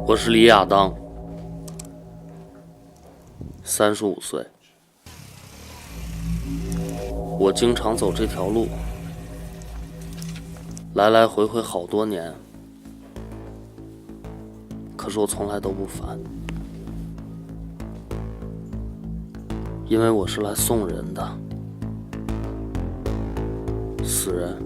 我是李亚当，35岁。我经常走这条路，来来回回好多年，可是我从来都不烦，因为我是来送人的，死人。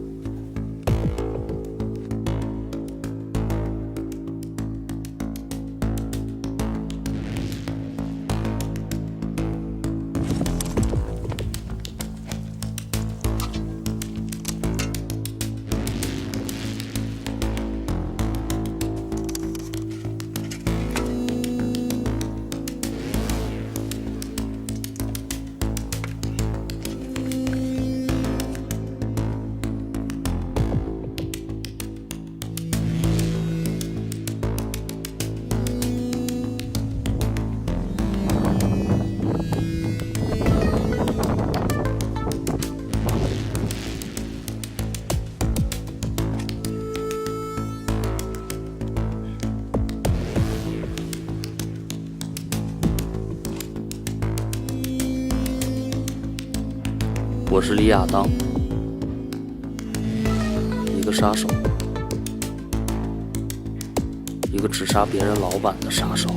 我是李亚当，一个杀手，一个只杀别人老板的杀手。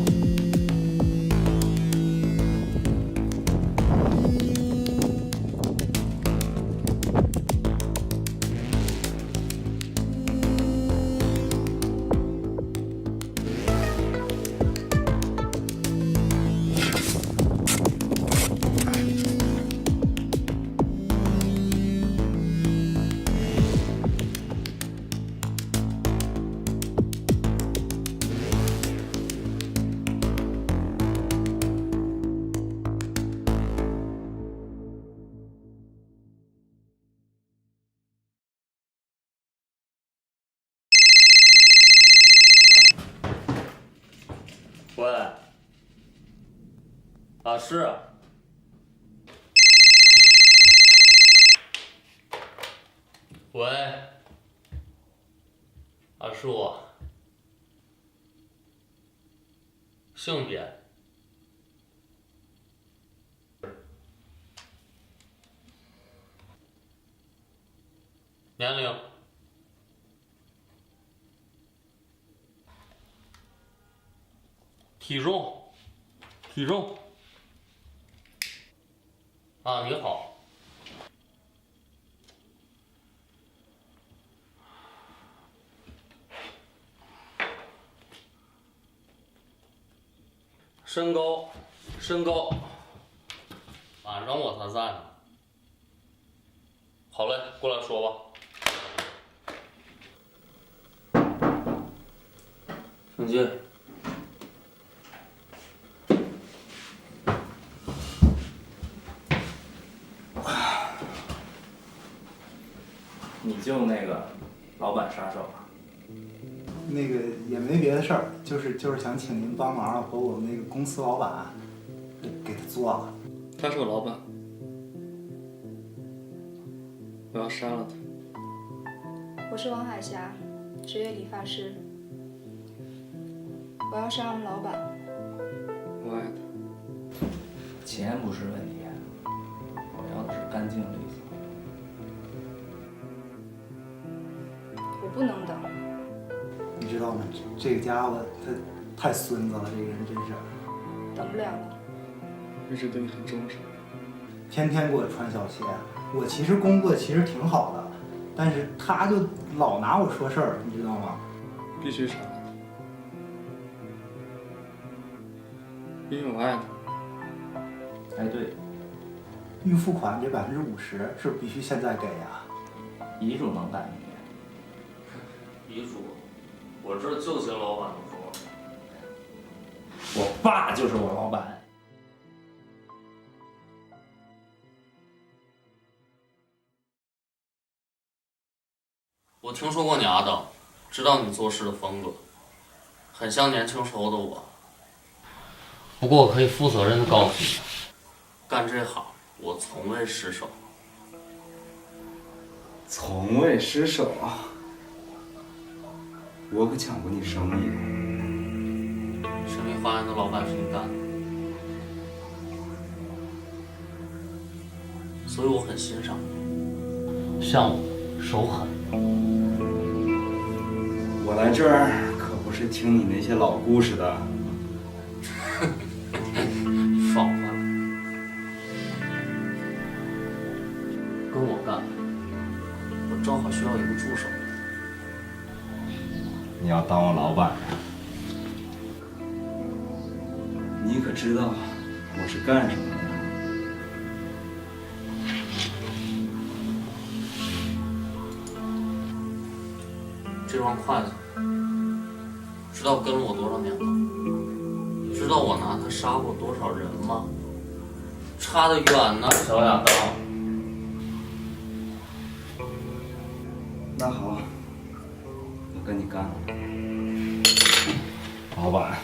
喂，是。喂，是我。性别？年龄？体重？体重？你好。身高？晚上我才在呢。好嘞，过来说吧。请进。你就那个老板杀手啊？那个也没别的事儿，就是想请您帮忙，把我们那个公司老板给他做了。他是我老板，我要杀了他。我是王海霞，职业理发师。我要杀我们老板。我爱他。钱不是问题，我要的是干净利索。我不能等。你知道吗？这个家伙他太孙子了，这个人真是。等不了了。一直对你很忠诚。天天给我穿小鞋，我其实工作其实挺好的，但是他就老拿我说事儿，你知道吗？必须杀了他，因为我爱他。哎，对，预付款这50%是必须现在给呀。遗嘱能改你？遗嘱？我这就写老板的活。我爸就是我老板。我听说过你等，知道你做事的风格，很像年轻时候的我。不过我可以负责任的告诉你，干这行我从未失手。从未失手啊！我可抢过你生意。神秘花园的老板是你干的，所以我很欣赏你。像我手狠。我来这儿可不是听你那些老故事的。少话，跟我干，我正好需要一个助手。你要当我老板呀？你可知道我是干什么的？这双筷子，知道跟了我多少年吗？知道我拿它杀过多少人吗？差得远呢，小亚当。那好，我跟你干了，老板。